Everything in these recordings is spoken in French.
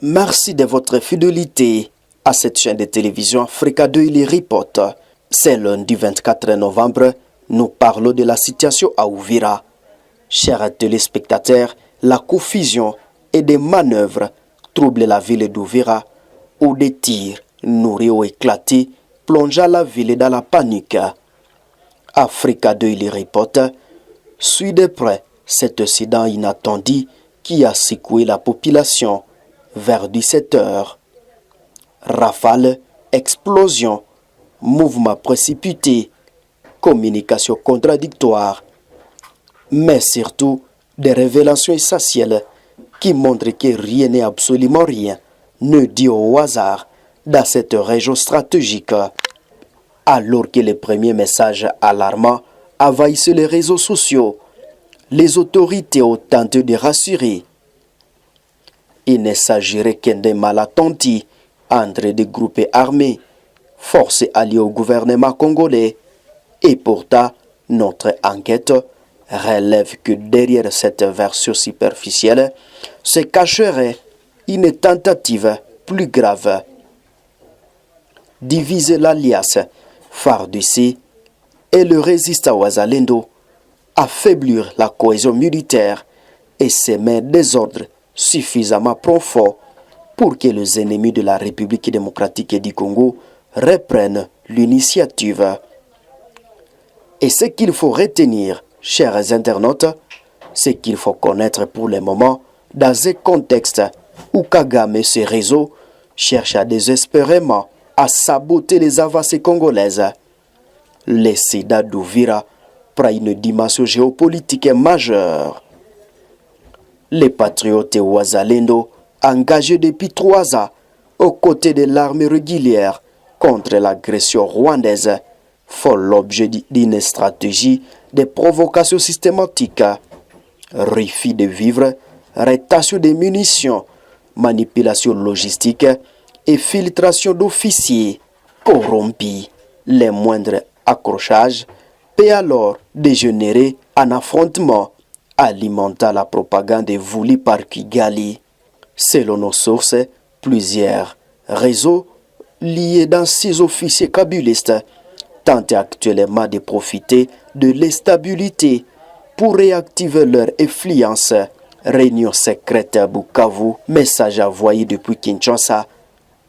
Merci de votre fidélité à cette chaîne de télévision Africa 2 il reporte. C'est lundi 24 novembre, nous parlons de la situation à Uvira. Chers téléspectateurs, la confusion et des manœuvres troublent la ville d'Uvira, où des tirs nourris ou éclatés plongent la ville dans la panique. Africa 2 il reporte suit de près cet incident inattendu qui a secoué la population vers 17 heures. Rafale, explosion, mouvement précipité, communication contradictoire, mais surtout des révélations essentielles qui montrent que rien n'est absolument rien ne dit au hasard dans cette région stratégique. Alors que les premiers messages alarmants envahissent les réseaux sociaux, les autorités ont tenté de rassurer. Il ne s'agirait qu'un des malentendus entre des groupes armés, forces alliées au gouvernement congolais. Et pourtant, notre enquête relève que derrière cette version superficielle se cacherait une tentative plus grave. Diviser l'alliance FARDC et le résistant Wazalendo, affaiblir la cohésion militaire et semer des ordres suffisamment profonds pour que les ennemis de la République démocratique du Congo reprennent l'initiative. Et ce qu'il faut retenir, chers internautes, c'est qu'il faut connaître pour le moment dans un contexte où Kagame et ses réseaux cherchent désespérément à saboter les avancées congolaises. Le SIDA d'Uvira prend une dimension géopolitique majeure. Les patriotes Wazalendo, engagés depuis 3 ans aux côtés de l'armée régulière contre l'agression rwandaise, font l'objet d'une stratégie de provocation systématique, refus de vivre, rétention des munitions, manipulation logistique et filtration d'officiers corrompus. Les moindres accrochages peut alors dégénérer en affrontement, alimentant la propagande voulue par Kigali. Selon nos sources, plusieurs réseaux liés dans ces officiers kabylistes tentent actuellement de profiter de l'instabilité pour réactiver leur influence. Réunion secrète à Bukavu, message envoyé depuis Kinshasa,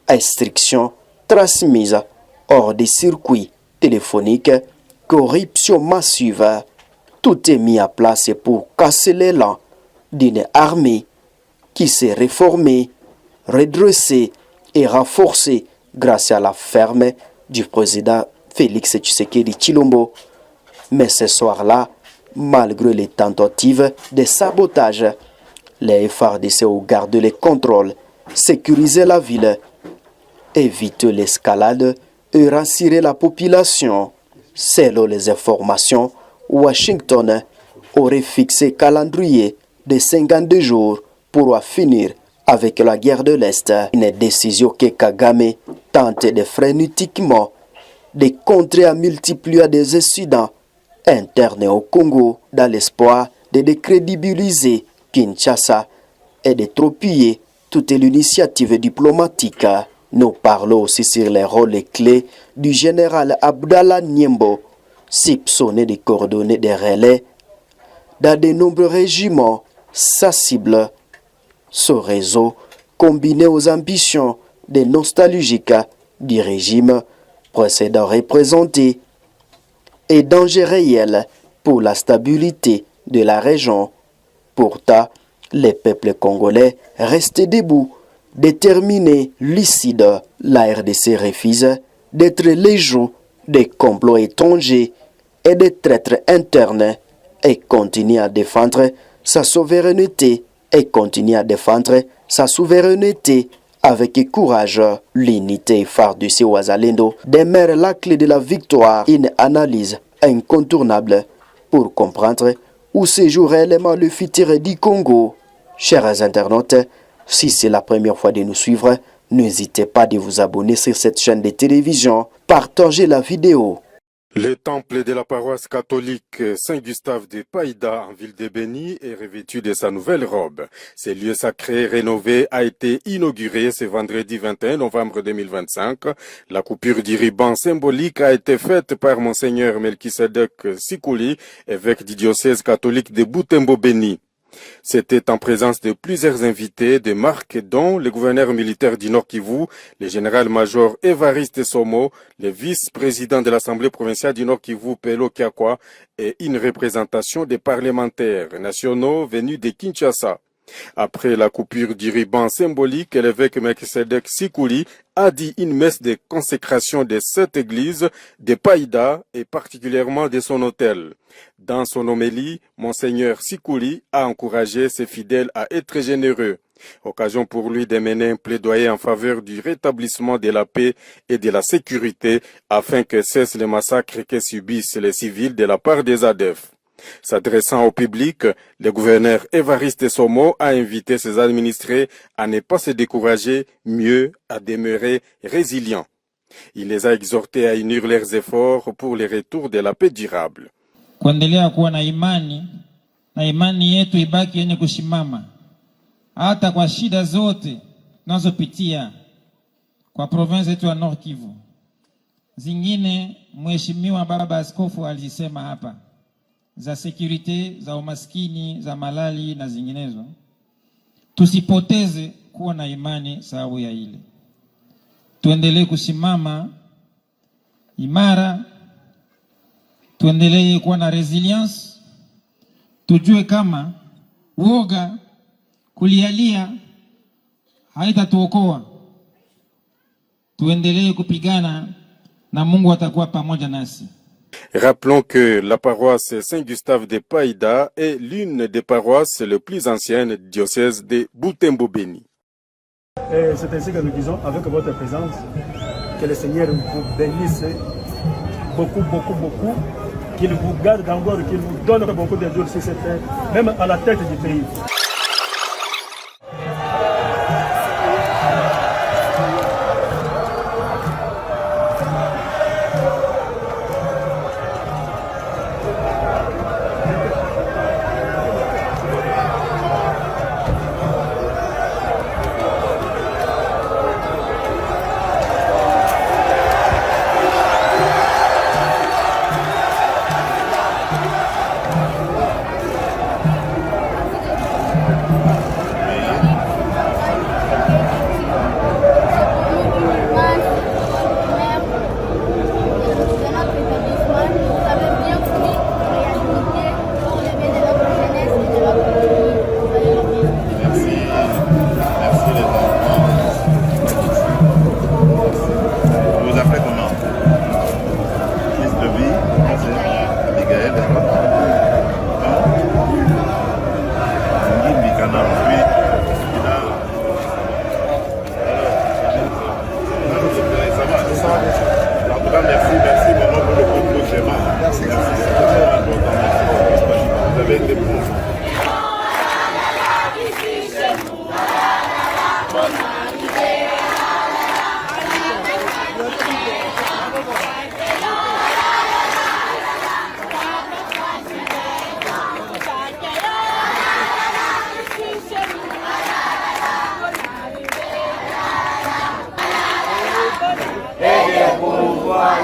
instructions transmises hors des circuits téléphoniques, corruption massive. Tout est mis à place pour casser l'élan d'une armée qui s'est réformée, redressée et renforcée grâce à la ferme du président Félix Tshisekedi Tshilombo. Mais ce soir-là, malgré les tentatives de sabotage, les FARDC ont gardé le contrôle, sécurisé la ville, évité l'escalade et rassuré la population. Selon les informations, Washington aurait fixé calendrier de 52 jours pour finir avec la guerre de l'Est. Une décision que Kagame tente de freiner uniquement, de contrer à multiplier des incidents internes au Congo dans l'espoir de décrédibiliser Kinshasa et de torpiller toute l'initiative diplomatique. Nous parlons aussi sur les rôles clés du général Abdallah Nyembo, soupçonné de coordonner des relais dans de nombreux régiments sensibles. Ce réseau, combiné aux ambitions des nostalgiques du régime précédent représenté, est danger réel pour la stabilité de la région. Pourtant, les peuples congolais restent debout, déterminés, lucides. La RDC refuse d'être les joues des complots étrangers et des traîtres internes et continue à défendre sa souveraineté avec courage. L'unité FARDC Wazalendo demeure la clé de la victoire, une analyse incontournable pour comprendre où se joue réellement le futur du Congo. Chers internautes, si c'est la première fois de nous suivre, n'hésitez pas à vous abonner sur cette chaîne de télévision, partagez la vidéo. Le temple de la paroisse catholique Saint-Gustave de Païda en ville de Béni est revêtu de sa nouvelle robe. Ce lieu sacré rénové a été inauguré ce vendredi 21 novembre 2025. La coupure du ruban symbolique a été faite par Monseigneur Melchisedek Sikouli, évêque du diocèse catholique de Butembo-Béni. C'était en présence de plusieurs invités de marque dont le gouverneur militaire du Nord Kivu, le général-major Évariste Somo, le vice-président de l'Assemblée provinciale du Nord Kivu, Pelo Kiakwa, et une représentation des parlementaires nationaux venus de Kinshasa. Après la coupure du ruban symbolique, l'évêque Melchisedek Sikouli a dit une messe de consécration de cette église de Païda et particulièrement de son autel. Dans son homélie, Monseigneur Sikouli a encouragé ses fidèles à être généreux. Occasion pour lui de mener un plaidoyer en faveur du rétablissement de la paix et de la sécurité afin que cessent les massacres que subissent les civils de la part des ADF. S'adressant au public, le gouverneur Évariste Somo a invité ses administrés à ne pas se décourager, mieux à demeurer résilients. Il les a exhortés à unir leurs efforts pour le retour de la paix durable. Kuendelea kuwa na imani yetu ibaki yenye kusimama hata kwa shida zote tunazopitia kwa province yetu ya Nord Kivu. Zingine mheshimiwa baba askofu alizisema hapa, za security, za umaskini, za malali na zinginezo. Tusipoteze kuwa na imani sababu ya ile. Tuendelee kusimama imara, tuendelee kuwa na resilience. Tujue kama woga kulialia haitatuokoa. Tuendelee kupigana na Mungu atakuwa pamoja nasi. Rappelons que la paroisse Saint-Gustave de Païda est l'une des paroisses les plus anciennes du diocèse de Butembo-Béni. C'est ainsi que nous disons, avec votre présence, que le Seigneur vous bénisse beaucoup, beaucoup, beaucoup, qu'il vous garde encore, qu'il vous donne beaucoup de jours sur cette terre, même à la tête du pays.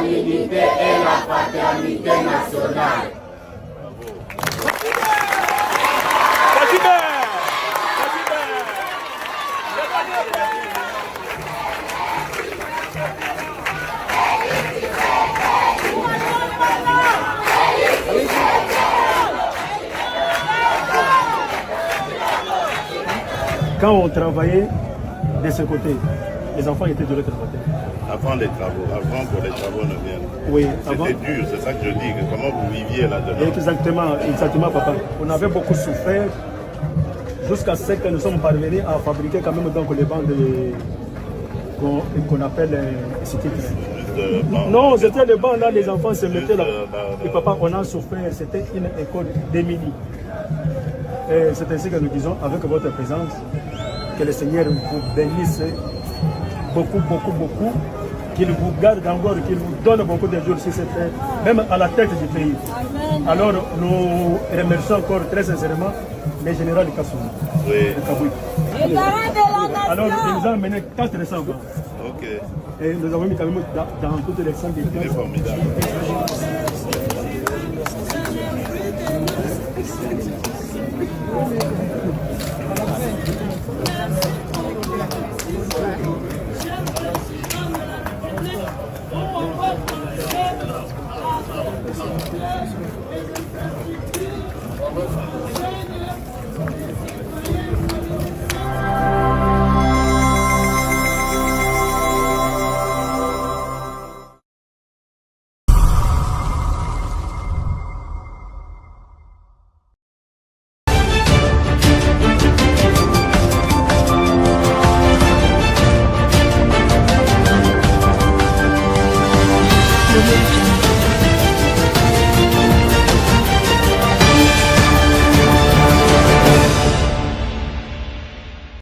l'unité et la fraternité nationale. Quand on travaillait de ce côté, les enfants étaient de l'autre côté. Avant les travaux, avant que les travaux ne viennent. Oui, avant. C'était dur, c'est ça que je dis, comment vous viviez là-dedans. Exactement, papa. On avait beaucoup souffert jusqu'à ce que nous sommes parvenus à fabriquer quand même donc les bandes qu'on appelle non, c'était les bancs là, les enfants se mettaient là. Et papa, on a souffert, c'était une école démunie. Et c'est ainsi que nous disons, avec votre présence, que le Seigneur vous bénisse beaucoup, beaucoup, beaucoup, qu'il vous garde encore, qu'il vous donne beaucoup de jours sur cette terre, même à la tête du pays. Alors nous remercions encore très sincèrement le général Kassoum, de Kaboui. Alors il nous a amené 400 bancs. Ok. Et nous avons mis quand même dans toutes les salles des classes. C'est formidable.